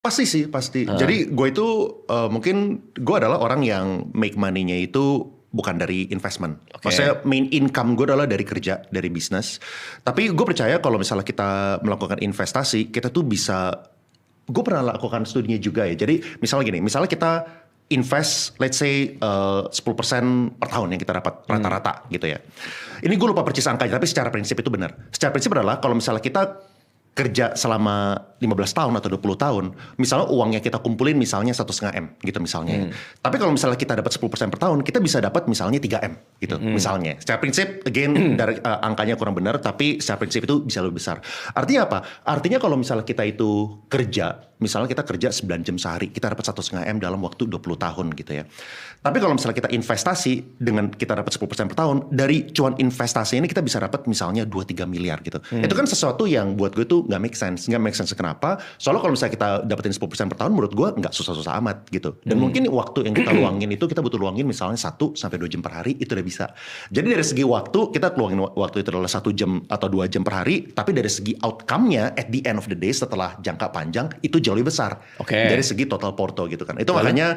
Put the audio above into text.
Pasti sih, pasti. Jadi gue itu mungkin gue adalah orang yang make money-nya itu bukan dari investment. Oke. Maksudnya main income gue adalah dari kerja, dari bisnis. Tapi gue percaya kalau misalnya kita melakukan investasi, kita tuh bisa. Gue pernah lakukan studinya juga ya. Jadi misalnya gini, misalnya kita invest, let's say 10% per tahun yang kita dapat rata-rata gitu ya. Ini gue lupa persis angkanya, tapi secara prinsip itu benar. Secara prinsip adalah kalau misalnya kita kerja selama 15 tahun atau 20 tahun, misalnya uangnya kita kumpulin misalnya 1,5 M gitu misalnya. Tapi kalau misalnya kita dapat 10% per tahun, kita bisa dapat misalnya 3 M gitu misalnya. Secara prinsip, again dari angkanya kurang benar, tapi secara prinsip itu bisa lebih besar. Artinya apa? Artinya kalau misalnya kita itu kerja, misalnya kita kerja 9 jam sehari, kita dapat 1,5 M dalam waktu 20 tahun gitu ya. Tapi kalau misalnya kita investasi dengan kita dapat 10% per tahun, dari cuan investasi ini kita bisa dapat misalnya 2-3 miliar gitu. Itu kan sesuatu yang buat gue tuh nggak make sense. Nggak make sense kenapa? Soalnya kalau misalnya kita dapetin 10% per tahun, menurut gue nggak susah-susah amat gitu. Dan mungkin waktu yang kita luangin itu, kita butuh luangin misalnya 1-2 jam per hari, itu udah bisa. Jadi dari segi waktu, kita luangin waktu itu adalah 1 jam atau 2 jam per hari. Tapi dari segi outcome-nya, at the end of the day, setelah jangka panjang, itu jauh lebih besar. Oke. Dari segi total porto gitu kan. Itu makanya